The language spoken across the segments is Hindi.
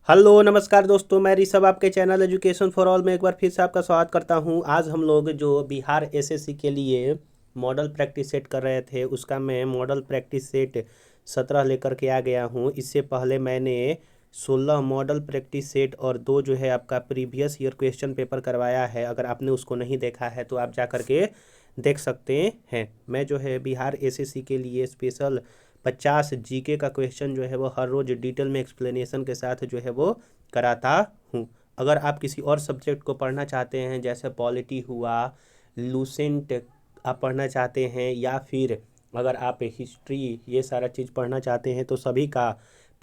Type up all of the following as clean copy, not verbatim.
हेलो नमस्कार दोस्तों, मैं ऋषभ आपके चैनल एजुकेशन फॉर ऑल में एक बार फिर से आपका स्वागत करता हूं। आज हम लोग जो बिहार एसएससी के लिए मॉडल प्रैक्टिस सेट कर रहे थे उसका मैं मॉडल प्रैक्टिस सेट 17 लेकर के आ गया हूं। इससे पहले मैंने 16 मॉडल प्रैक्टिस सेट और 2 जो है आपका प्रीवियस ईयर क्वेश्चन पेपर करवाया है। अगर आपने उसको नहीं देखा है तो आप जा कर के देख सकते हैं। मैं जो है बिहार एसएससी के लिए स्पेशल 50 जीके का क्वेश्चन जो है वो हर रोज़ डिटेल में एक्सप्लेनेशन के साथ जो है वो कराता हूँ। अगर आप किसी और सब्जेक्ट को पढ़ना चाहते हैं, जैसे पॉलिटी हुआ, लूसेंट आप पढ़ना चाहते हैं, या फिर अगर आप हिस्ट्री ये सारा चीज़ पढ़ना चाहते हैं, तो सभी का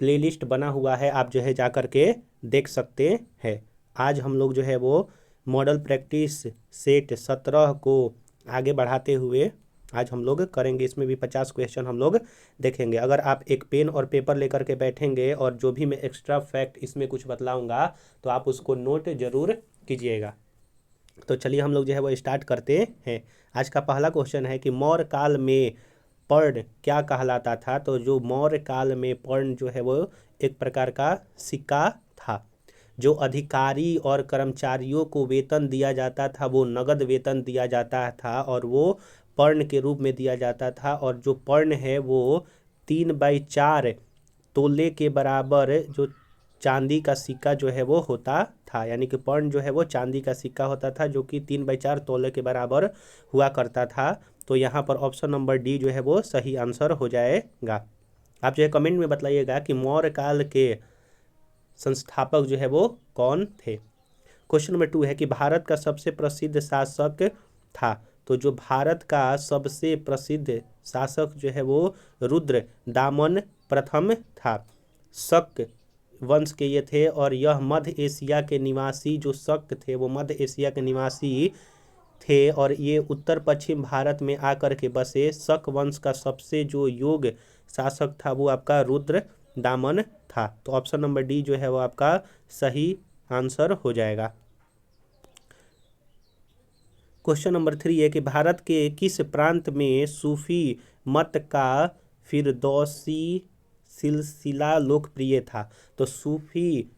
प्लेलिस्ट बना हुआ है, आप जो है जा कर के देख सकते हैं। आज हम लोग जो है वो मॉडल प्रैक्टिस सेट 17 को आगे बढ़ाते हुए आज हम लोग करेंगे। इसमें भी 50 क्वेश्चन हम लोग देखेंगे। अगर आप एक पेन और पेपर लेकर के बैठेंगे और जो भी मैं एक्स्ट्रा फैक्ट इसमें कुछ बतलाऊंगा तो आप उसको नोट जरूर कीजिएगा। तो चलिए हम लोग जो है वो स्टार्ट करते हैं। आज का पहला क्वेश्चन है कि मौर्य काल में पर्ण क्या कहलाता था। तो जो मौर्य काल में पर्ण जो है वो एक प्रकार का सिक्का था। जो अधिकारी और कर्मचारियों को वेतन दिया जाता था वो नगद वेतन दिया जाता था और वो पर्ण के रूप में दिया जाता था। और जो पर्ण है वो 3/4 तोले के बराबर जो चांदी का सिक्का जो है वो होता था। यानी कि पर्ण जो है वो चांदी का सिक्का होता था जो कि 3/4 तोले के बराबर हुआ करता था। तो यहाँ पर ऑप्शन नंबर डी जो है वो सही आंसर हो जाएगा। आप जो है कमेंट में बताइएगा कि मौर्य काल के संस्थापक जो है वो कौन थे। क्वेश्चन नंबर 2 है कि भारत का सबसे प्रसिद्ध शासक था। तो जो भारत का सबसे प्रसिद्ध शासक जो है वो रुद्र दामन प्रथम था। शक वंश के ये थे और यह मध्य एशिया के निवासी जो शक थे वो मध्य एशिया के निवासी थे और ये उत्तर पश्चिम भारत में आकर के बसे। शक वंश का सबसे जो योग शासक था वो आपका रुद्र दामन था। तो ऑप्शन नंबर डी जो है वो आपका सही आंसर हो जाएगा। क्वेश्चन नंबर 3 है कि भारत के किस प्रांत में सूफी मत का फिरदौसी सिलसिला लोकप्रिय था। तो सूफी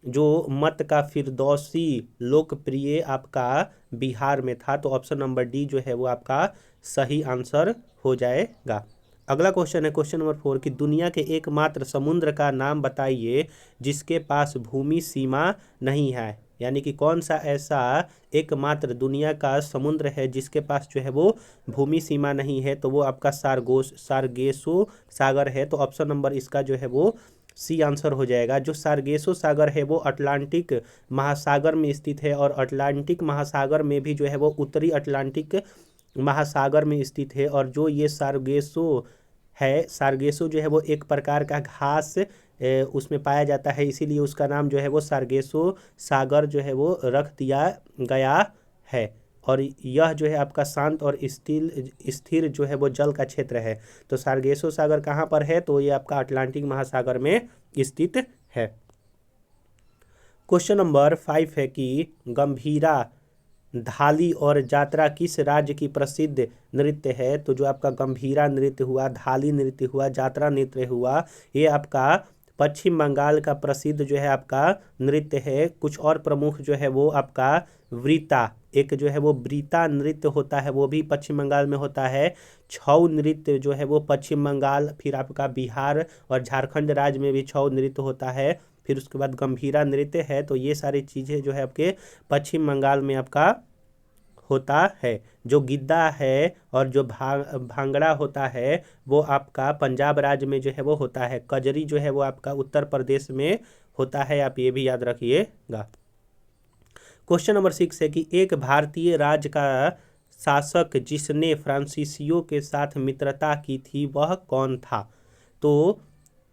जो मत का फिरदौसी लोकप्रिय आपका बिहार में था। तो ऑप्शन नंबर डी जो है वो आपका सही आंसर हो जाएगा। अगला क्वेश्चन है क्वेश्चन नंबर 4 कि दुनिया के एकमात्र समुद्र का नाम बताइए जिसके पास भूमि सीमा नहीं है। यानी कि कौन सा ऐसा एकमात्र दुनिया का समुद्र है जिसके पास जो है वो भूमि सीमा नहीं है। तो वो आपका सार्गेसो सागर है। तो ऑप्शन नंबर इसका जो है वो सी आंसर हो जाएगा। जो सार्गेसो सागर है वो अटलांटिक महासागर में स्थित है और अटलांटिक महासागर में भी जो है वो उत्तरी अटलांटिक महासागर में स्थित है। और जो ये सार्गेसो है, सार्गेसो जो है वो एक प्रकार का घास उसमें पाया जाता है, इसीलिए उसका नाम जो है वो सार्गेसो सागर जो है वो रख दिया गया है। और यह जो है आपका शांत और स्थिर जो है वो जल का क्षेत्र है। तो सार्गेसो सागर कहाँ पर है। तो ये आपका अटलांटिक महासागर में स्थित है। क्वेश्चन नंबर 5 है कि गंभीरा धाली और जात्रा किस राज्य की प्रसिद्ध नृत्य है। तो जो आपका गंभीरा नृत्य हुआ, धाली नृत्य हुआ, जात्रा नृत्य हुआ, ये आपका पश्चिम बंगाल का प्रसिद्ध जो है आपका नृत्य है। कुछ और प्रमुख जो है वो आपका वृता, एक जो है वो वृता नृत्य होता है वो भी पश्चिम बंगाल में होता है। छऊ नृत्य जो है वो पश्चिम बंगाल, फिर आपका बिहार और झारखंड राज्य में भी छऊ नृत्य होता है। फिर उसके बाद गंभीरा नृत्य है। तो ये सारी चीज़ें जो है आपके पश्चिम बंगाल में आपका होता है। जो गिद्दा है और जो भांगड़ा होता है वो आपका पंजाब राज्य में जो है वो होता है। कजरी जो है वो आपका उत्तर प्रदेश में होता है, आप ये भी याद रखिएगा। क्वेश्चन नंबर 6 है कि एक भारतीय राज्य का शासक जिसने फ्रांसीसियों के साथ मित्रता की थी वह कौन था। तो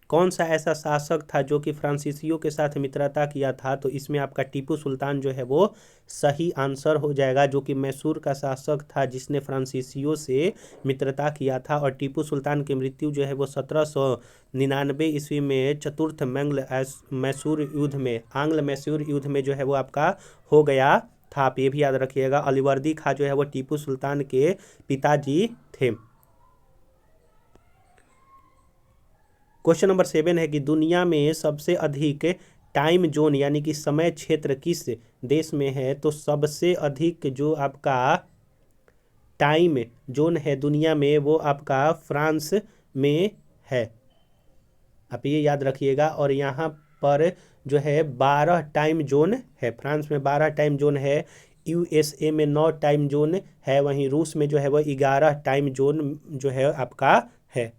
कौन सा ऐसा शासक था जो कि फ्रांसीसियों के साथ मित्रता किया था। तो इसमें आपका टीपू सुल्तान जो है वो सही आंसर हो जाएगा। जो कि मैसूर का शासक था जिसने फ्रांसीसियों से मित्रता किया था। और टीपू सुल्तान की मृत्यु जो है वो 1799 ईस्वी में चतुर्थ मैसूर युद्ध में, आंग्ल मैसूर युद्ध में जो है वो आपका हो गया था। आप ये भी याद रखिएगा। अलीवर्दी खां जो है वो टीपू सुल्तान के पिताजी थे। क्वेश्चन नंबर 7 है कि दुनिया में सबसे अधिक टाइम जोन यानी कि समय क्षेत्र किस देश में है, तो सबसे अधिक जो आपका टाइम जोन है दुनिया में वो आपका फ्रांस में है। आप ये याद रखिएगा। और यहाँ पर जो है 12 टाइम जोन है, फ्रांस में 12 टाइम जोन है, यूएसए में 9 टाइम जोन है, वहीं रूस में जो है वो 11 टाइम जोन जो है आपका है।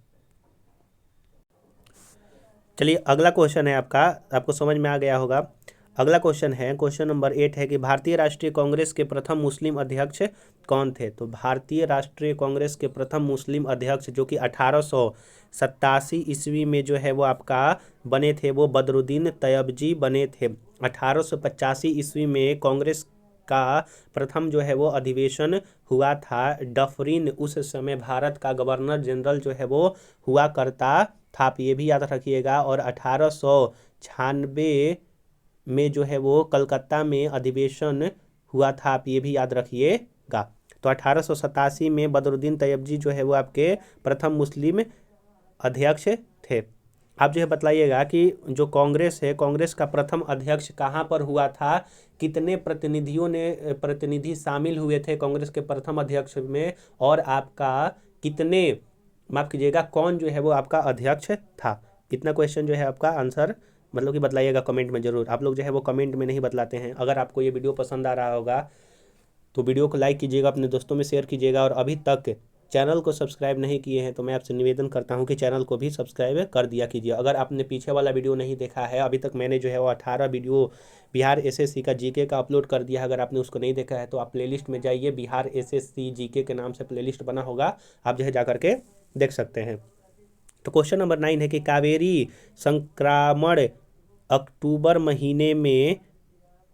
चलिए अगला क्वेश्चन है आपका, आपको समझ में आ गया होगा। अगला क्वेश्चन है, क्वेश्चन नंबर 8 है कि भारतीय राष्ट्रीय कांग्रेस के प्रथम मुस्लिम अध्यक्ष कौन थे। तो भारतीय राष्ट्रीय कांग्रेस के प्रथम मुस्लिम अध्यक्ष जो कि 1887 ईस्वी में जो है वो आपका बने थे, वो बदरुद्दीन तयबजी बने थे। 1885 ईस्वी में कांग्रेस का प्रथम जो है वो अधिवेशन हुआ था। डफरिन उस समय भारत का गवर्नर जनरल जो है वो हुआ करता था, आप ये भी याद रखिएगा। और 1896 में जो है वो कलकत्ता में अधिवेशन हुआ था, आप ये भी याद रखिएगा। तो 1887 में बदरुद्दीन तैयबजी जो है वो आपके प्रथम मुस्लिम अध्यक्ष थे। आप जो है बतलाइएगा कि जो कांग्रेस है, कांग्रेस का प्रथम अध्यक्ष कहाँ पर हुआ था, कितने प्रतिनिधि शामिल हुए थे कांग्रेस के प्रथम अध्यक्ष में, और आपका कितने, माफ कीजिएगा, कौन जो है वो आपका अध्यक्ष था। इतना क्वेश्चन जो है आपका आंसर मतलब कि बतलाइएगा कमेंट में ज़रूर। आप लोग जो है वो कमेंट में नहीं बतलाते हैं। अगर आपको ये वीडियो पसंद आ रहा होगा तो वीडियो को लाइक कीजिएगा, अपने दोस्तों में शेयर कीजिएगा, और अभी तक चैनल को सब्सक्राइब नहीं किए हैं तो मैं आपसे निवेदन करता हूं कि चैनल को भी सब्सक्राइब कर दिया कीजिए। अगर आपने पीछे वाला वीडियो नहीं देखा है, अभी तक मैंने जो है वो 18 वीडियो बिहार एसएससी का जीके का अपलोड कर दिया है। अगर आपने उसको नहीं देखा है तो आप प्लेलिस्ट में जाइए, बिहार एसएससी जीके के नाम से प्लेलिस्ट बना होगा, आप जो है जा करके देख सकते हैं। तो क्वेश्चन नंबर 9 है कि कावेरी संक्रामण अक्टूबर महीने में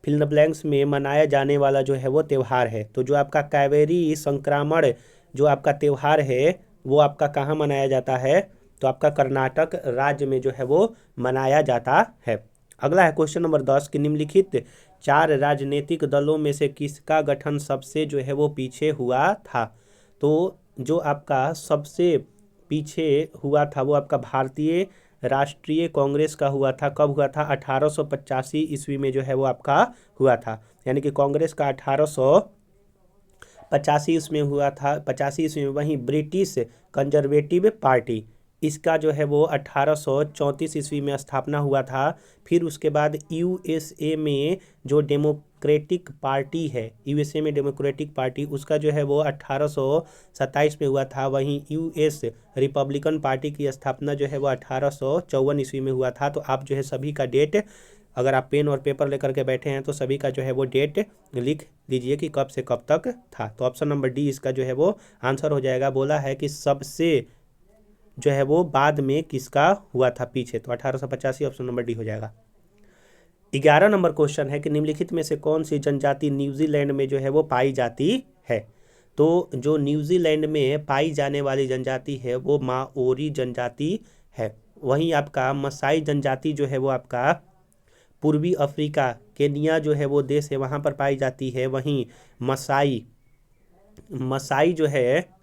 फिल द ब्लैंक्स में मनाया जाने वाला जो है वो त्यौहार है। तो जो आपका कावेरी संक्रामण जो आपका त्यौहार है वो आपका कहाँ मनाया जाता है, तो आपका कर्नाटक राज्य में जो है वो मनाया जाता है। अगला है क्वेश्चन नंबर 10 कि निम्नलिखित 4 राजनीतिक दलों में से किसका गठन सबसे जो है वो पीछे हुआ था। तो जो आपका सबसे पीछे हुआ था वो आपका भारतीय राष्ट्रीय कांग्रेस का हुआ था। कब हुआ था, 1885 ईस्वी में जो है वो आपका हुआ था। यानी कि कांग्रेस का 1885 ईस्वी में हुआ था, 85 ईस्वी में। वहीं ब्रिटिश कंजर्वेटिव पार्टी, इसका जो है वो 1834 ईस्वी में स्थापना हुआ था। फिर उसके बाद यूएसए में जो डेमोक्रेटिक पार्टी है, यूएसए में डेमोक्रेटिक पार्टी, उसका जो है वो 1827 में हुआ था। वहीं यूएस रिपब्लिकन पार्टी की स्थापना जो है वो 1854 ईस्वी में हुआ था। तो आप जो है सभी का डेट, अगर आप पेन और पेपर लेकर के बैठे हैं तो सभी का जो है वो डेट लिख लीजिए कि कब से कब तक था। तो ऑप्शन नंबर डी इसका जो है वो आंसर हो जाएगा। बोला है कि सबसे जो है वो बाद में किसका हुआ था पीछे, तो 1885 ऑप्शन नंबर डी हो जाएगा। 11 नंबर क्वेश्चन है कि निम्नलिखित में से कौन सी जनजाति न्यूजीलैंड में जो है वो पाई जाती है। तो जो न्यूजीलैंड में पाई जाने वाली जनजाति है वो माओरी जनजाति है। वहीं आपका मसाई जनजाति जो है वो आपका पूर्वी अफ्रीका, केनिया जो है वो देश है, वहाँ पर पाई जाती है। वहीं मसाई जो है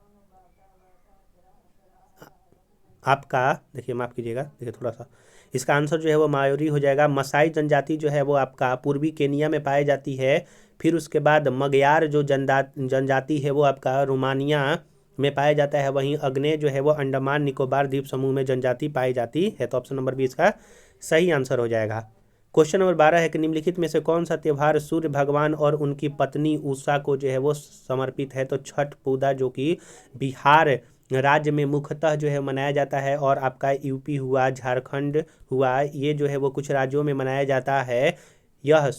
आपका, देखिए माफ़ कीजिएगा, देखिए थोड़ा सा, इसका आंसर जो है वो मायोरी हो जाएगा। मसाई जनजाति जो है वो आपका पूर्वी केनिया में पाई जाती है। फिर उसके बाद मगयार जो जनजाति है वो आपका रोमानिया में पाया जाता है। वहीं अग्ने जो है वो अंडमान निकोबार द्वीप समूह में जनजाति पाई जाती है। तो ऑप्शन नंबर 20 का सही आंसर हो जाएगा। क्वेश्चन नंबर 12 है कि निम्नलिखित में से कौन सा त्यौहार सूर्य भगवान और उनकी पत्नी उषा को जो है वो समर्पित है। तो छठ पूजा जो कि बिहार राज्य में मुख्यतः जो है मनाया जाता है, और आपका यूपी हुआ, झारखंड हुआ, ये जो है वो कुछ राज्यों में मनाया जाता है। यह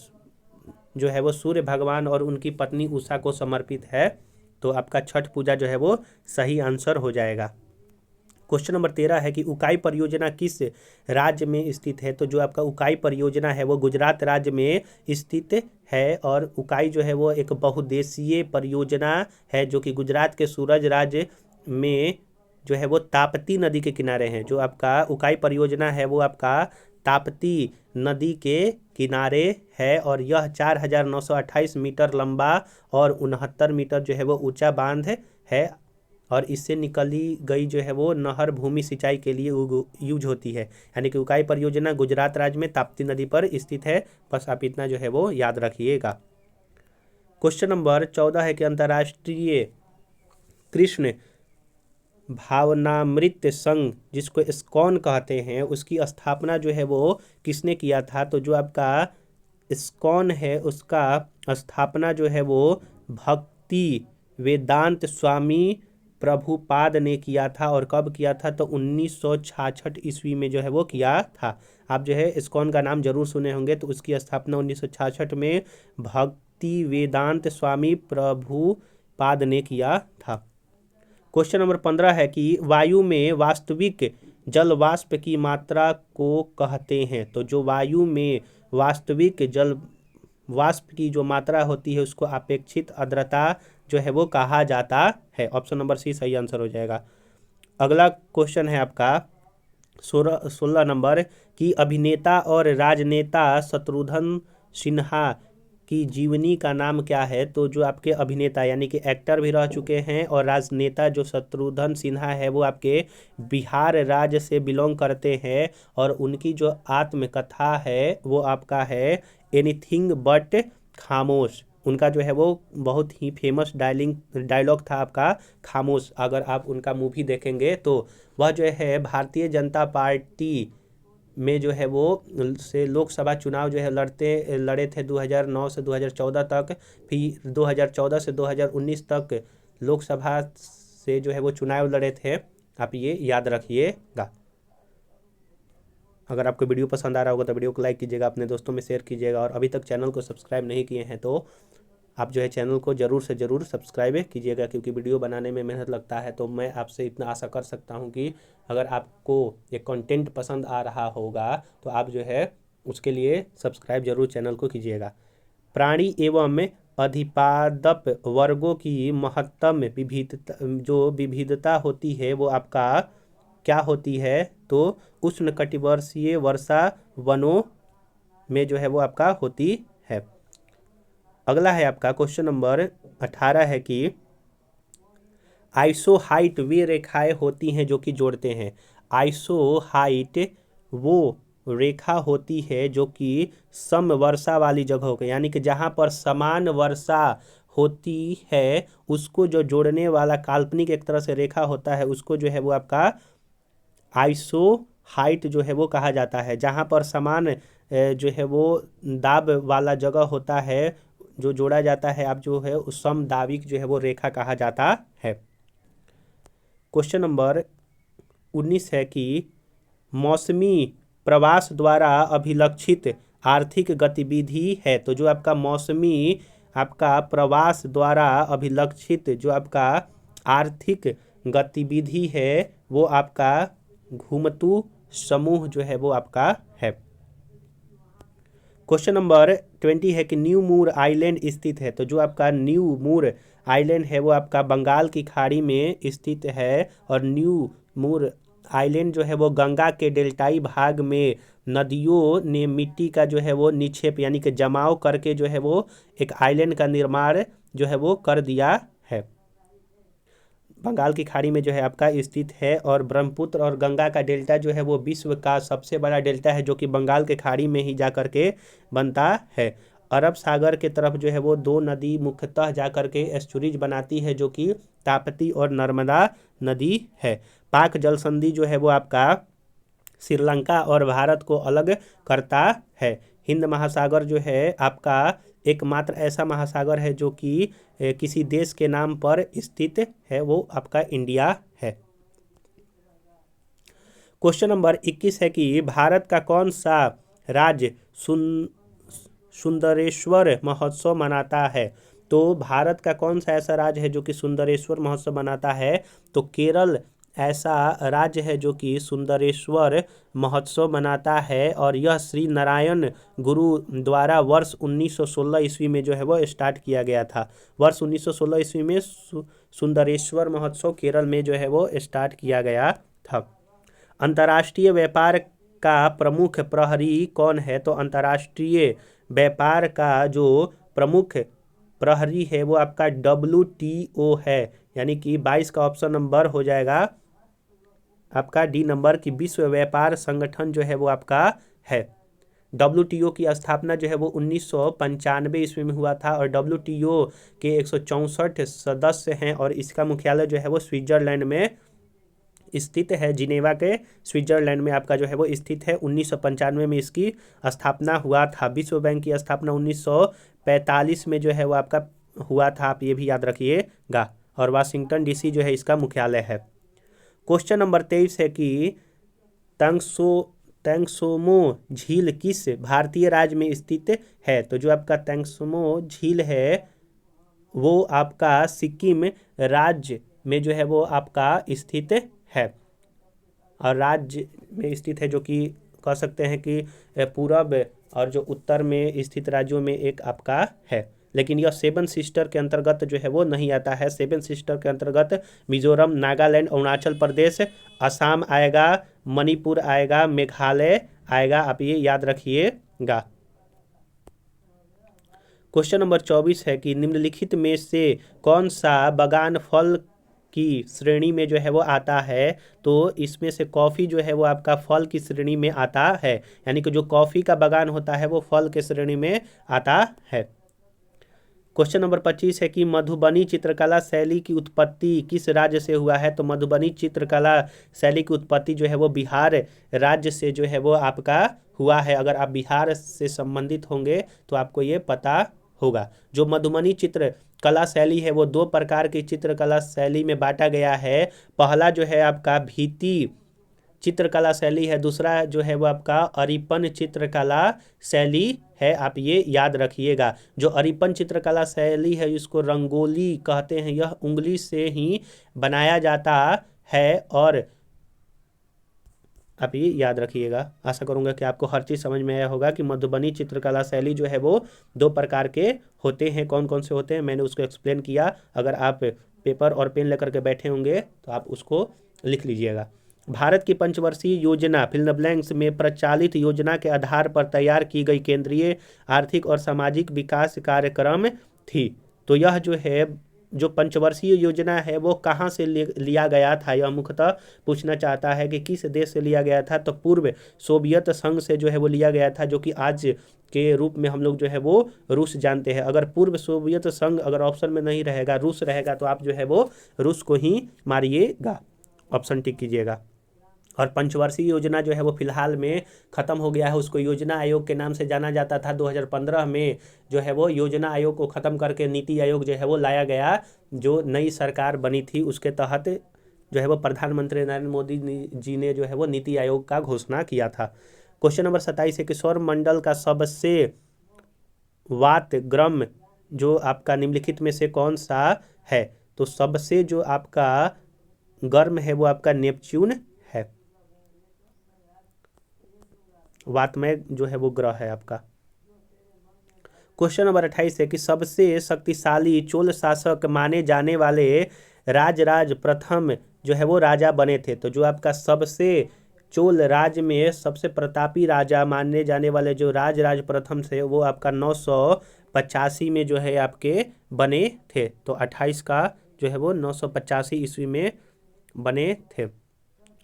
जो है वो सूर्य भगवान और उनकी पत्नी उषा को समर्पित है। तो आपका छठ पूजा जो है वो सही आंसर हो जाएगा। क्वेश्चन नंबर 13 है कि उकाई परियोजना किस राज्य में स्थित है। तो जो आपका उकाई परियोजना है वो गुजरात राज्य में स्थित है। और उकाई जो है वो एक बहुउद्देशीय परियोजना है जो कि गुजरात के सूरज राज्य में जो है वो ताप्ती नदी के किनारे हैं। जो आपका उकाई परियोजना है वो आपका ताप्ती नदी के किनारे है, और यह 4928 मीटर लंबा और 69 मीटर जो है वो ऊंचा बांध है। और इससे निकली गई जो है वो नहर भूमि सिंचाई के लिए यूज होती है। यानी कि उकाई परियोजना गुजरात राज्य में ताप्ती नदी पर स्थित है। बस आप इतना जो है वो याद रखिएगा। क्वेश्चन नंबर 14 है कि अंतर्राष्ट्रीय कृष्ण भावनामृत संघ, जिसको इस्कॉन कहते हैं, उसकी स्थापना जो है वो किसने किया था? तो जो आपका इस्कॉन है उसका स्थापना जो है वो भक्ति वेदांत स्वामी प्रभुपाद ने किया था। और कब किया था? तो 1966 ईस्वी में जो है वो किया था। आप जो है इस्कॉन का नाम जरूर सुने होंगे। तो उसकी स्थापना 1966 में भक्ति वेदांत स्वामी प्रभुपाद ने किया था। क्वेश्चन नंबर 15 है कि वायु में वास्तविक जल वाष्प की मात्रा को कहते हैं। तो जो वायु में वास्तविक जल वाष्प की जो मात्रा होती है उसको अपेक्षित आर्द्रता जो है वो कहा जाता है। ऑप्शन नंबर सी सही आंसर हो जाएगा। अगला क्वेश्चन है आपका 16 नंबर की अभिनेता और राजनेता शत्रुघ्न सिन्हा की जीवनी का नाम क्या है? तो जो आपके अभिनेता यानी कि एक्टर भी रह चुके हैं और राजनेता जो शत्रुघ्न सिन्हा है वो आपके बिहार राज्य से बिलोंग करते हैं। और उनकी जो आत्मकथा है वो आपका है एनीथिंग बट खामोश। उनका जो है वो बहुत ही फेमस डायलॉग था आपका खामोश। अगर आप उनका मूवी देखेंगे तो वह जो है भारतीय जनता पार्टी में जो है वो से लोकसभा चुनाव जो है लड़े थे 2009 से 2014 तक। फिर 2014 से 2019 तक लोकसभा से जो है वो चुनाव लड़े थे। आप ये याद रखिएगा। अगर आपको वीडियो पसंद आ रहा होगा तो वीडियो को लाइक कीजिएगा, अपने दोस्तों में शेयर कीजिएगा। और अभी तक चैनल को सब्सक्राइब नहीं किए हैं तो आप जो है चैनल को ज़रूर से ज़रूर सब्सक्राइब कीजिएगा, क्योंकि वीडियो बनाने में मेहनत लगता है। तो मैं आपसे इतना आशा कर सकता हूं कि अगर आपको ये कंटेंट पसंद आ रहा होगा तो आप जो है उसके लिए सब्सक्राइब जरूर चैनल को कीजिएगा। प्राणी एवं अधिपादप वर्गों की महत्तम विविधता होती है वो आपका क्या होती है? तो उष्णकटिबंधीय वर्षा वनों में जो है वो आपका होती है। अगला है आपका क्वेश्चन नंबर 18 है कि आइसोहाइट वे रेखाएं होती हैं जो कि जोड़ते हैं। आइसोहाइट वो रेखा होती है जो कि सम वर्षा वाली जगहों के यानी कि जहाँ पर समान वर्षा होती है उसको जो जोड़ने वाला काल्पनिक एक तरह से रेखा होता है उसको जो है वो आपका आइसोहाइट जो है वो कहा जाता है। जहाँ पर समान जो है वो दाब वाला जगह होता है जो जोड़ा जाता है आप जो है उस समदाविक जो है वो रेखा कहा जाता है। क्वेश्चन नंबर 19 है कि मौसमी प्रवास द्वारा अभिलक्षित आर्थिक गतिविधि है। तो जो आपका मौसमी आपका प्रवास द्वारा अभिलक्षित जो आपका आर्थिक गतिविधि है वो आपका घुमतू समूह जो है वो आपका है। क्वेश्चन नंबर 20 है कि न्यू मूर आइलैंड स्थित है। तो जो आपका न्यू मूर आइलैंड है वो आपका बंगाल की खाड़ी में स्थित है। और न्यू मूर आइलैंड जो है वो गंगा के डेल्टाई भाग में नदियों ने मिट्टी का जो है वो निक्षेप यानी कि जमाव करके जो है वो एक आइलैंड का निर्माण जो है वो कर दिया है। बंगाल की खाड़ी में जो है आपका स्थित है। और ब्रह्मपुत्र और गंगा का डेल्टा जो है वो विश्व का सबसे बड़ा डेल्टा है जो कि बंगाल के खाड़ी में ही जा कर के बनता है। अरब सागर के तरफ जो है वो दो नदी मुख्यतः जा कर के एस्चुरीज बनाती है जो कि ताप्ती और नर्मदा नदी है। पाक जल संधि जो है वो आपका श्रीलंका और भारत को अलग करता है। हिंद महासागर जो है आपका एकमात्र ऐसा महासागर है जो कि किसी देश के नाम पर स्थित है, वो आपका इंडिया है। क्वेश्चन नंबर 21 है कि भारत का कौन सा राज्य सुंदरेश्वर महोत्सव मनाता है? तो भारत का कौन सा ऐसा राज्य है जो कि सुंदरेश्वर महोत्सव मनाता है? तो केरल ऐसा राज्य है जो कि सुंदरेश्वर महोत्सव मनाता है। और यह श्री नारायण गुरु द्वारा वर्ष 1916 ईस्वी में जो है वो स्टार्ट किया गया था। वर्ष 1916 ईस्वी में सुंदरेश्वर महोत्सव केरल में जो है वो स्टार्ट किया गया था। अंतर्राष्ट्रीय व्यापार का प्रमुख प्रहरी कौन है? तो अंतर्राष्ट्रीय व्यापार का जो प्रमुख प्रहरी है वो आपका WTO है। यानी कि 22 का ऑप्शन नंबर हो जाएगा आपका डी नंबर की विश्व व्यापार संगठन जो है वो आपका है। WTO की स्थापना जो है वो 1995 ईस्वी में हुआ था और WTO के 164 सदस्य हैं और इसका मुख्यालय जो है वो स्विट्जरलैंड में स्थित है। जिनेवा के स्विट्जरलैंड में आपका जो है वो स्थित है। 1995 में इसकी स्थापना हुआ था। विश्व बैंक की स्थापना 1945 में जो है वो आपका हुआ था, आप ये भी याद रखिएगा। और वाशिंगटन DC जो है इसका मुख्यालय है। क्वेश्चन नंबर 23 है कि तैंगसोमो झील किस भारतीय राज्य में स्थित है? तो जो आपका तैंगसोमो झील है वो आपका सिक्किम राज्य में जो है वो आपका स्थित है और राज्य में स्थित है, जो कि कह सकते हैं कि पूरब और जो उत्तर में स्थित राज्यों में एक आपका है। लेकिन यह सेवन सिस्टर के अंतर्गत जो है वो नहीं आता है। सेवन सिस्टर के अंतर्गत मिजोरम, नागालैंड, अरुणाचल प्रदेश, असम आएगा, मणिपुर आएगा, मेघालय आएगा, आप ये याद रखिएगा। क्वेश्चन नंबर 24 है कि निम्नलिखित में से कौन सा बगान फल की श्रेणी में जो है वो आता है? तो इसमें से कॉफ़ी जो है वो आपका फल की श्रेणी में आता है, यानी कि जो कॉफ़ी का बगान होता है वो फल के श्रेणी में आता है। क्वेश्चन नंबर 25 है कि मधुबनी चित्रकला शैली की उत्पत्ति किस राज्य से हुआ है? तो मधुबनी चित्रकला शैली की उत्पत्ति जो है वो बिहार राज्य से जो है वो आपका हुआ है। अगर आप बिहार से संबंधित होंगे तो आपको ये पता होगा। जो मधुबनी चित्रकला शैली है वो 2 प्रकार की चित्रकला शैली में बांटा गया है। पहला जो है आपका भित्ति चित्रकला शैली है, दूसरा जो है वो आपका अरिपन चित्रकला शैली है, आप ये याद रखिएगा। जो अरिपन चित्रकला शैली है इसको रंगोली कहते हैं। यह उंगली से ही बनाया जाता है और आप ये याद रखिएगा। आशा करूंगा कि आपको हर चीज़ समझ में आया होगा कि मधुबनी चित्रकला शैली जो है वो 2 प्रकार के होते हैं। कौन कौन से होते हैं मैंने उसको एक्सप्लेन किया। अगर आप पेपर और पेन लेकर के बैठे होंगे तो आप उसको लिख लीजिएगा। भारत की पंचवर्षीय योजना फिल द ब्लैंक्स में प्रचालित योजना के आधार पर तैयार की गई केंद्रीय आर्थिक और सामाजिक विकास कार्यक्रम थी। तो यह जो है जो पंचवर्षीय योजना है वो कहाँ से लिया गया था? यह मुख्यतः पूछना चाहता है कि किस देश से लिया गया था। तो पूर्व सोवियत संघ से जो है वो लिया गया था, जो कि आज के रूप में हम लोग जो है वो रूस जानते हैं। अगर पूर्व सोवियत संघ अगर ऑप्शन में नहीं रहेगा, रूस रहेगा, तो आप जो है वो रूस को ही मारिएगा, ऑप्शन टिक कीजिएगा। और पंचवर्षीय योजना जो है वो फिलहाल में ख़त्म हो गया है। उसको योजना आयोग के नाम से जाना जाता था। 2015 में जो है वो योजना आयोग को ख़त्म करके नीति आयोग जो है वो लाया गया। जो नई सरकार बनी थी उसके तहत जो है वो प्रधानमंत्री नरेंद्र मोदी जी ने जो है वो नीति आयोग का घोषणा किया था। क्वेश्चन नंबर 27 है कि सौर मंडल का सबसे वात ग्रम जो आपका निम्नलिखित में से कौन सा है? तो सबसे जो आपका गर्म है वो आपका नेपच्यून है। वातमय जो है वो ग्रह है आपका। क्वेश्चन नंबर 28 है कि सबसे शक्तिशाली चोल शासक माने जाने वाले राजराज प्रथम जो है वो राजा बने थे। तो जो आपका सबसे चोल राज्य में सबसे प्रतापी राजा माने जाने वाले जो राजराज प्रथम थे वो आपका 985 में जो है आपके बने थे। तो 28 का जो है वो 985 ईस्वी में बने थे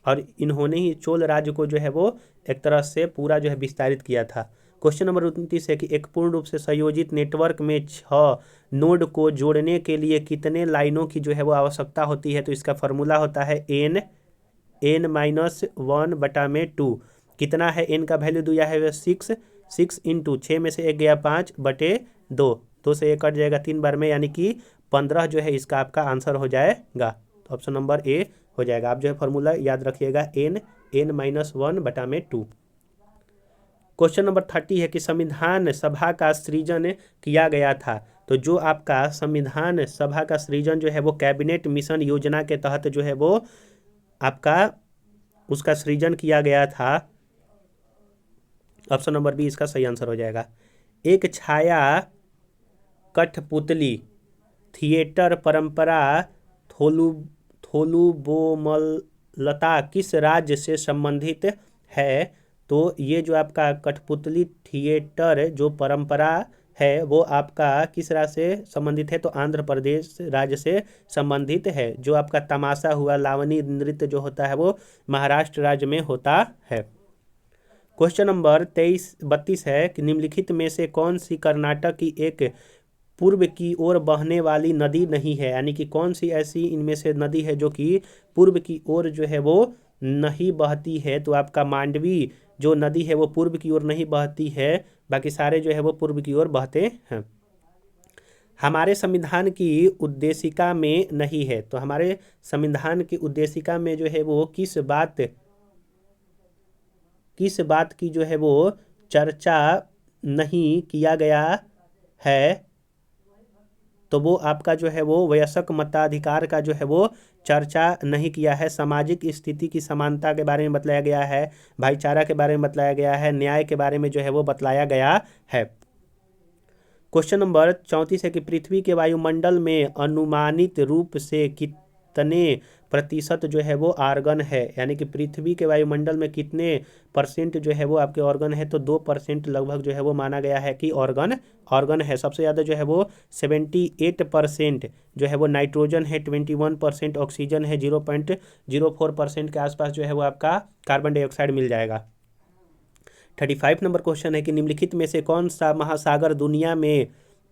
और इन्होंने ही चोल राज्य को जो है वो एक तरह से पूरा जो है विस्तारित किया था। क्वेश्चन नंबर 29 है कि एक पूर्ण रूप से संयोजित नेटवर्क में 6 नोड को जोड़ने के लिए कितने लाइनों की जो है वो आवश्यकता होती है? तो इसका फॉर्मूला होता है n-1/2। कितना है? n का वैल्यू दिया है 6 इंटू 6 में से 1 गया 5/2, 2 से 1 कट जाएगा 3 बार में, यानी कि 15 जो है इसका आपका आंसर हो जाएगा। तो ऑप्शन नंबर ए हो जाएगा। आप जो है फॉर्मूला याद रखिएगा n-1/2। क्वेश्चन नंबर 30 है कि संविधान सभा का सृजन किया गया था। तो जो आपका संविधान सभा का सृजन जो है वो कैबिनेट मिशन योजना के तहत जो है वो आपका उसका सृजन किया गया था। ऑप्शन नंबर बी इसका सही आंसर हो जाएगा। एक छाया कठपुतली थिएटर परंपरा थोलुबोमलता किस राज्य से संबंधित है? तो ये जो आपका कठपुतली थिएटर जो परंपरा है वो आपका किस राज्य से संबंधित है? तो आंध्र प्रदेश राज्य से संबंधित है। जो आपका तमाशा हुआ, लावनी नृत्य जो होता है वो महाराष्ट्र राज्य में होता है। क्वेश्चन नंबर 32 है कि निम्नलिखित में से कौन सी कर्नाटक की एक पूर्व की ओर बहने वाली नदी नहीं है? यानी कि कौन सी ऐसी इनमें से नदी है जो कि पूर्व की ओर जो है वो नहीं बहती है? तो आपका मांडवी जो नदी है वो पूर्व की ओर नहीं बहती है, बाकी सारे जो है वो पूर्व की ओर बहते हैं। हमारे संविधान की उद्देशिका में नहीं है, तो हमारे संविधान की उद्देशिका में जो है वो किस बात की जो है वो चर्चा नहीं किया गया है? तो वो आपका जो है वो वयस्क मताधिकार का जो है वो चर्चा नहीं किया है। सामाजिक स्थिति की समानता के बारे में बतलाया गया है, भाईचारा के बारे में बतलाया गया है, न्याय के बारे में जो है वो बतलाया गया है। क्वेश्चन नंबर 34 है कि पृथ्वी के वायुमंडल में अनुमानित रूप से कितने प्रतिशत जो है वो आर्गन है? यानी कि पृथ्वी के वायुमंडल में कितने परसेंट जो है वो आपके ऑर्गन है? तो 2% लगभग जो है वो माना गया है कि ऑर्गन है। सबसे ज़्यादा जो है वो 78% जो है वो नाइट्रोजन है, 21% ऑक्सीजन है, 0.04% के आसपास जो है वो आपका कार्बन डाइऑक्साइड मिल जाएगा। 35 नंबर क्वेश्चन है कि निम्नलिखित में से कौन सा महासागर दुनिया में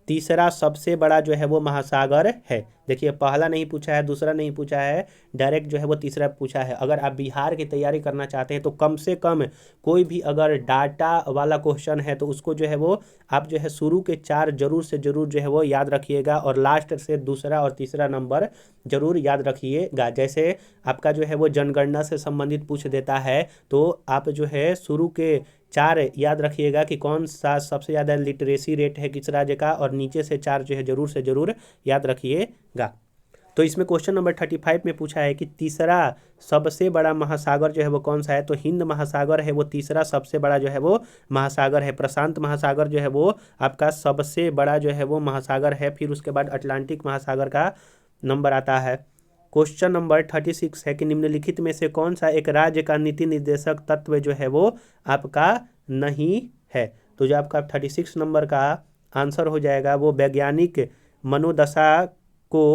तीसरा सबसे बड़ा जो है वो महासागर है? देखिए, पहला नहीं पूछा है, दूसरा नहीं पूछा है, डायरेक्ट जो है वो तीसरा पूछा है। अगर आप बिहार की तैयारी करना चाहते हैं तो कम से कम कोई भी अगर डाटा वाला क्वेश्चन है तो उसको जो है वो आप जो है शुरू के 4 जरूर से जरूर जो है वो याद रखिएगा और लास्ट से दूसरा और तीसरा नंबर जरूर याद रखिएगा। जैसे आपका जो है वो जनगणना से संबंधित पूछ देता है तो आप जो है शुरू के 4 याद रखिएगा कि कौन सा सबसे ज़्यादा लिटरेसी रेट है किस राज्य का, और नीचे से 4 जो है जरूर से जरूर याद रखिएगा। तो इसमें क्वेश्चन नंबर 35 में पूछा है कि तीसरा सबसे बड़ा महासागर जो है वो कौन सा है? तो हिंद महासागर है वो तीसरा सबसे बड़ा जो है वो महासागर है। प्रशांत महासागर जो है वो आपका सबसे बड़ा जो है वो महासागर है। फिर उसके बाद अटलांटिक महासागर का नंबर आता है। क्वेश्चन नंबर 36 है कि निम्नलिखित में से कौन सा एक राज्य का नीति निर्देशक तत्व जो है वो आपका नहीं है? तो जो आपका 36 नंबर का आंसर हो जाएगा वो वैज्ञानिक मनोदशा को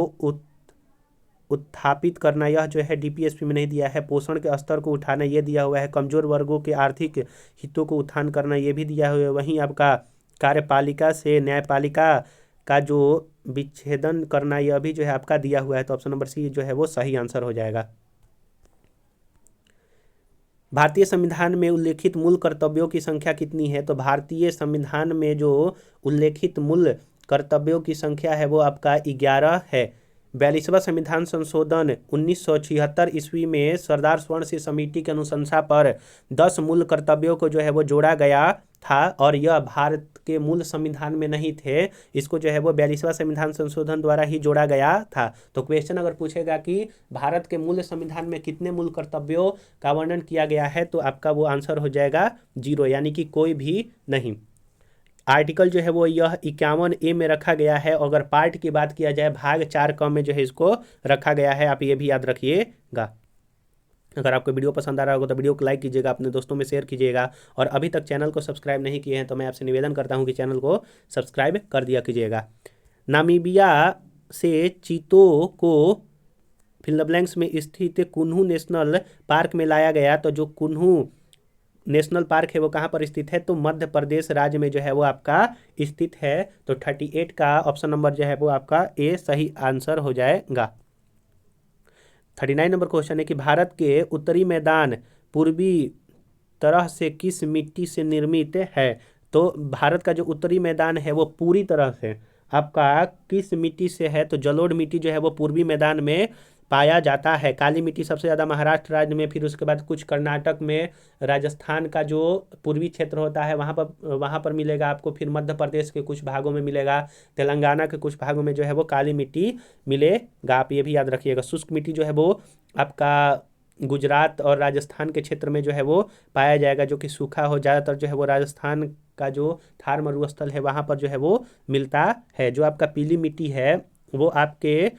उत्थापित करना, यह जो है डीपीएसपी में नहीं दिया है। पोषण के स्तर को उठाना ये दिया हुआ है। कमजोर वर्गों के आर्थिक हितों को उत्थान करना ये भी दिया हुआ है। वहीं आपका कार्यपालिका से न्यायपालिका का जो विच्छेदन करना यह भी जो है आपका दिया हुआ है। तो ऑप्शन नंबर सी जो है वो सही आंसर हो जाएगा। भारतीय संविधान में उल्लेखित मूल कर्तव्यों की संख्या कितनी है? तो भारतीय संविधान में जो उल्लेखित मूल कर्तव्यों की संख्या है वो आपका 11 है। 42वां संविधान संशोधन 1976 ईस्वी में सरदार स्वर्ण सिंह समिति की अनुशंसा पर 10 मूल कर्तव्यों को जो है वो जोड़ा गया था और यह भारत के मूल संविधान में नहीं थे। इसको जो है वो 42वां संविधान संशोधन द्वारा ही जोड़ा गया था। तो क्वेश्चन अगर पूछेगा कि भारत के मूल संविधान में कितने मूल कर्तव्यों का वर्णन किया गया है तो आपका वो आंसर हो जाएगा 0, यानी कि कोई भी नहीं। आर्टिकल जो है वो यह 51A में रखा गया है। अगर पार्ट की बात किया जाए भाग 4 क में जो है इसको रखा गया है। आप ये भी याद रखिएगा। अगर आपको वीडियो पसंद आ रहा होगा तो वीडियो को लाइक कीजिएगा, अपने दोस्तों में शेयर कीजिएगा और अभी तक चैनल को सब्सक्राइब नहीं किए हैं तो मैं आपसे निवेदन करता हूं कि चैनल को सब्सक्राइब कर दिया कीजिएगा। नामीबिया से चीतों को फिल द ब्लैंक्स में स्थित कुन्हू नेशनल पार्क में लाया गया। तो जो कुन्हू नेशनल पार्क है वो कहाँ पर स्थित है? तो मध्य प्रदेश राज्य में जो है वो आपका स्थित है। तो 38 का ऑप्शन नंबर जो है वो आपका ए सही आंसर हो जाएगा। 39 नंबर क्वेश्चन है कि भारत के उत्तरी मैदान पूर्वी तरह से किस मिट्टी से निर्मित है? तो भारत का जो उत्तरी मैदान है वो पूरी तरह से आपका किस मिट्टी से है? तो जलोढ़ मिट्टी जो है वो पूर्वी मैदान में पाया जाता है। काली मिट्टी सबसे ज़्यादा महाराष्ट्र राज्य में, फिर उसके बाद कुछ कर्नाटक में, राजस्थान का जो पूर्वी क्षेत्र होता है वहाँ पर मिलेगा आपको, फिर मध्य प्रदेश के कुछ भागों में मिलेगा, तेलंगाना के कुछ भागों में जो है वो काली मिट्टी मिलेगा। आप ये भी याद रखिएगा। शुष्क मिट्टी जो है वो आपका गुजरात और राजस्थान के क्षेत्र में जो है वो पाया जाएगा, जो कि सूखा हो। ज़्यादातर जो है वो राजस्थान का जो थार मरुस्थल है वहाँ पर जो है वो मिलता है। जो आपका पीली मिट्टी है वो आपके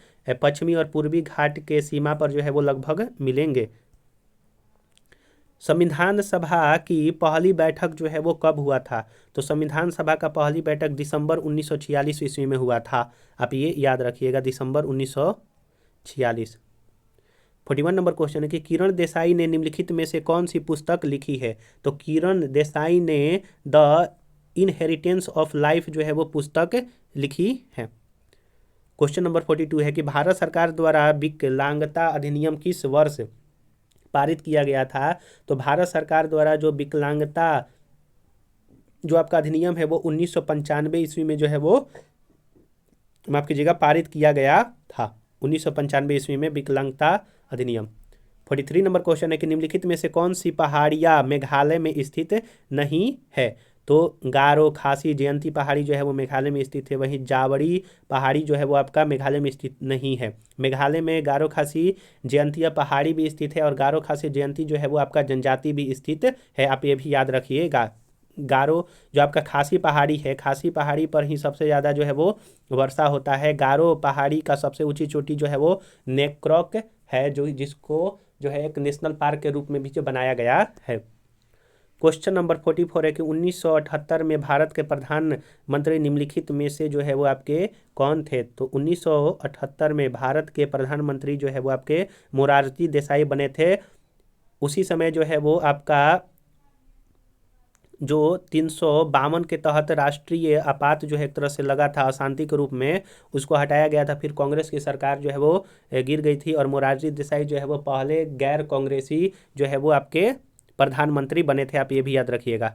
पश्चिमी और पूर्वी घाट के सीमा पर जो है वो लगभग मिलेंगे। संविधान सभा की पहली बैठक जो है वो कब हुआ था? तो संविधान सभा का पहली बैठक दिसंबर 1946 ईस्वी में हुआ था। आप ये याद रखिएगा, दिसंबर 1946। 41 नंबर क्वेश्चन है कि किरण देसाई ने निम्नलिखित में से कौन सी पुस्तक लिखी है? तो किरण देसाई ने द इनहेरिटेंस ऑफ लाइफ जो है वो पुस्तक लिखी है। क्वेश्चन नंबर 42 है कि भारत सरकार द्वारा विकलांगता अधिनियम किस वर्ष पारित किया गया था? तो भारत सरकार द्वारा जो विकलांगता जो आपका अधिनियम है वो 1995 ईस्वी में जो है वो, माफ कीजिएगा, पारित किया गया था। 1995 ईस्वी में विकलांगता अधिनियम। 43 नंबर क्वेश्चन है कि निम्नलिखित में से कौन सी पहाड़ियाँ मेघालय में स्थित नहीं है? तो गारो, खासी, जयंती पहाड़ी जो है वो मेघालय में स्थित है। वहीं जावड़ी पहाड़ी जो है वो आपका मेघालय में स्थित नहीं है। मेघालय में गारो, खासी, जयंती पहाड़ी भी स्थित है और गारो, खासी, जयंती जो है वो आपका जनजाति भी स्थित है। आप ये भी याद रखिएगा। गारो जो आपका खासी पहाड़ी है, खासी पहाड़ी पर ही सबसे ज़्यादा जो है वो वर्षा होता है। गारो पहाड़ी का सबसे ऊंची चोटी जो है वो नेक्रोक है, जो जिसको जो है एक नेशनल पार्क के रूप में भी जो बनाया गया है। क्वेश्चन नंबर 44 है कि 1978 में भारत के प्रधानमंत्री निम्नलिखित में से जो है वो आपके कौन थे? तो 1978 में भारत के प्रधानमंत्री जो है वो आपके मोरारजी देसाई बने थे। उसी समय जो है वो आपका जो 352 के तहत राष्ट्रीय आपात जो है एक तरह से लगा था अशांति के रूप में, उसको हटाया गया था। फिर कांग्रेस की सरकार जो है वो गिर गई थी और मोरारजी देसाई जो है वो पहले गैर कांग्रेसी जो है वो आपके प्रधानमंत्री बने थे। आप ये भी याद रखिएगा।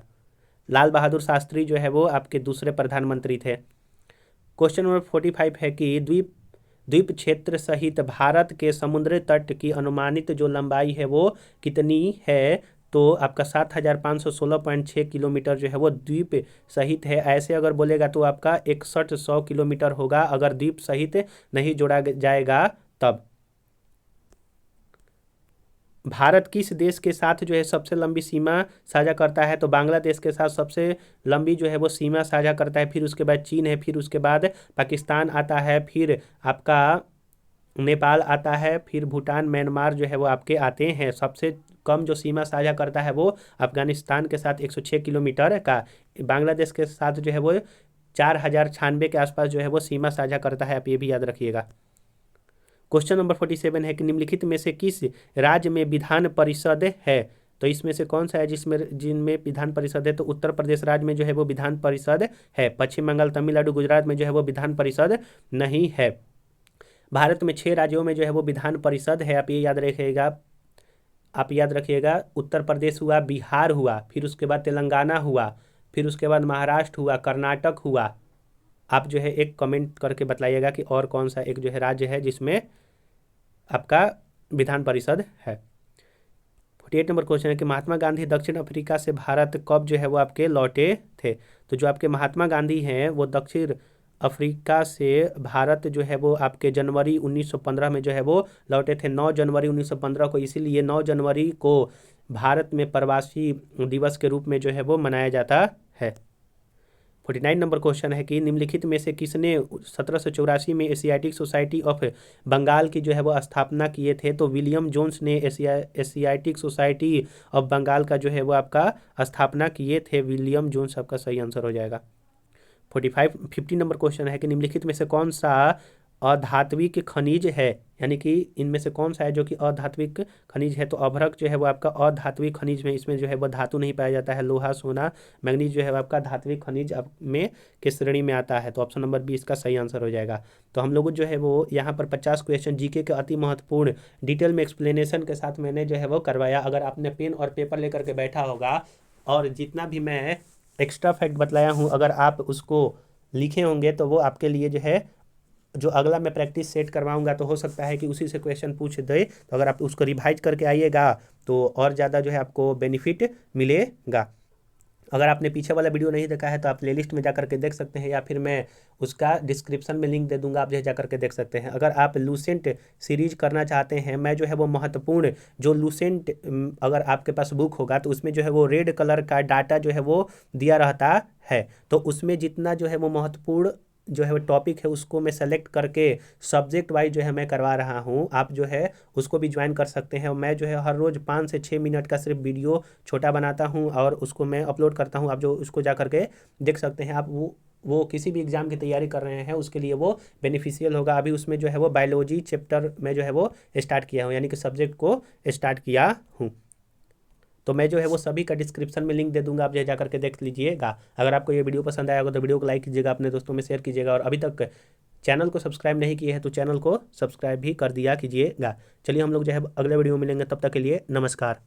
लाल बहादुर शास्त्री जो है वो आपके दूसरे प्रधानमंत्री थे। क्वेश्चन नंबर 45 है कि द्वीप क्षेत्र सहित भारत के समुद्री तट की अनुमानित जो लंबाई है वो कितनी है? तो आपका 7516.6 किलोमीटर जो है वो द्वीप सहित है। ऐसे अगर बोलेगा तो आपका 6100 किलोमीटर होगा, अगर द्वीप सहित नहीं जोड़ा जाएगा तब। भारत किस देश के साथ जो है सबसे लंबी सीमा साझा करता है? तो बांग्लादेश के साथ सबसे लंबी जो है वो सीमा साझा करता है। फिर उसके बाद चीन है, फिर उसके बाद पाकिस्तान आता है, फिर आपका नेपाल आता है, फिर भूटान, म्यांमार जो है वो आपके आते हैं। सबसे कम जो सीमा साझा करता है वो अफगानिस्तान के साथ 106 किलोमीटर का। बांग्लादेश के साथ जो है वो 4096 के आसपास जो है वो सीमा साझा करता है। आप ये भी याद रखिएगा। क्वेश्चन नंबर 47 है कि निम्नलिखित में से किस राज्य में विधान परिषद है? तो इसमें से कौन सा है जिनमें विधान परिषद है? तो उत्तर प्रदेश राज्य में जो है वो विधान परिषद है। पश्चिम बंगाल, तमिलनाडु, गुजरात में जो है वो विधान परिषद नहीं है। भारत में 6 राज्यों में जो है वो विधान परिषद है। आप ये याद रखिएगा। आप याद रखिएगा, उत्तर प्रदेश हुआ, बिहार हुआ, फिर उसके बाद तेलंगाना हुआ, फिर उसके बाद महाराष्ट्र हुआ, कर्नाटक हुआ। आप जो है एक कमेंट करके बताइएगा कि और कौन सा एक जो है राज्य है जिसमें आपका विधान परिषद है। 48 नंबर क्वेश्चन है कि महात्मा गांधी दक्षिण अफ्रीका से भारत कब जो है वो आपके लौटे थे? तो जो आपके महात्मा गांधी हैं वो दक्षिण अफ्रीका से भारत जो है वो आपके जनवरी 1915 में जो है वो लौटे थे। 9 जनवरी 1915 को, इसीलिए 9 जनवरी को भारत में प्रवासी दिवस के रूप में जो है वो मनाया जाता है। 49 नंबर क्वेश्चन है कि निम्नलिखित में से किसने 1784 में एशियाटिक सोसाइटी ऑफ बंगाल की जो है वो स्थापना किए थे? तो विलियम जोन्स ने एशियाटिक सोसाइटी ऑफ बंगाल का जो है वो आपका स्थापना किए थे। विलियम जोन्स आपका सही आंसर हो जाएगा। 50 नंबर क्वेश्चन है कि निम्नलिखित में से कौन सा अधात्विक खनिज है? यानी कि इनमें से कौन सा है जो कि अधात्विक खनिज है? तो अभ्रक जो है वो आपका अधात्विक खनिज में, इसमें जो है वो धातु नहीं पाया जाता है। लोहा, सोना, मैग्नीज जो है वो आपका धात्विक खनिज में किस श्रेणी में आता है? तो ऑप्शन नंबर 20 का सही आंसर हो जाएगा। तो हम लोग जो है वो यहाँ पर 50 क्वेश्चन जीके के अति महत्वपूर्ण डिटेल में एक्सप्लेनेशन के साथ मैंने जो है वो करवाया। अगर आपने पेन और पेपर लेकर के बैठा होगा और जितना भी मैं एक्स्ट्रा फैक्ट बतलाया हूँ अगर आप उसको लिखे होंगे तो वो आपके लिए जो है, जो अगला मैं प्रैक्टिस सेट करवाऊंगा तो हो सकता है कि उसी से क्वेश्चन पूछ दे। तो अगर आप उसको रिवाइज करके आइएगा तो और ज़्यादा जो है आपको बेनिफिट मिलेगा। अगर आपने पीछे वाला वीडियो नहीं देखा है तो आप प्लेलिस्ट में जा करके देख सकते हैं, या फिर मैं उसका डिस्क्रिप्शन में लिंक दे दूंगा, आप जो जा करके देख सकते हैं। अगर आप लूसेंट सीरीज करना चाहते हैं, मैं जो है वो महत्वपूर्ण जो लूसेंट, अगर आपके पास बुक होगा तो उसमें जो है वो रेड कलर का डाटा जो है वो दिया रहता है। तो उसमें जितना जो है वो महत्वपूर्ण जो है टॉपिक है उसको मैं सेलेक्ट करके सब्जेक्ट वाइज जो है मैं करवा रहा हूँ। आप जो है उसको भी ज्वाइन कर सकते हैं। मैं जो है हर रोज़ 5 से 6 मिनट का सिर्फ वीडियो छोटा बनाता हूँ और उसको मैं अपलोड करता हूँ। आप जो उसको जा करके देख सकते हैं। आप वो किसी भी एग्ज़ाम की तैयारी कर रहे हैं उसके लिए वो बेनिफिशियल होगा। अभी उसमें जो है वो बायोलॉजी चैप्टर में जो है वो स्टार्ट किया हूँ, यानी कि सब्जेक्ट को स्टार्ट किया हूँ। तो मैं जो है वो सभी का डिस्क्रिप्शन में लिंक दे दूंगा, आप जो जा करके देख लीजिएगा। अगर आपको ये वीडियो पसंद आया होगा तो वीडियो को लाइक कीजिएगा, अपने दोस्तों में शेयर कीजिएगा, और अभी तक चैनल को सब्सक्राइब नहीं किए हैं तो चैनल को सब्सक्राइब भी कर दिया कीजिएगा। चलिए हम लोग जो है अगले वीडियो में मिलेंगे, तब तक के लिए नमस्कार।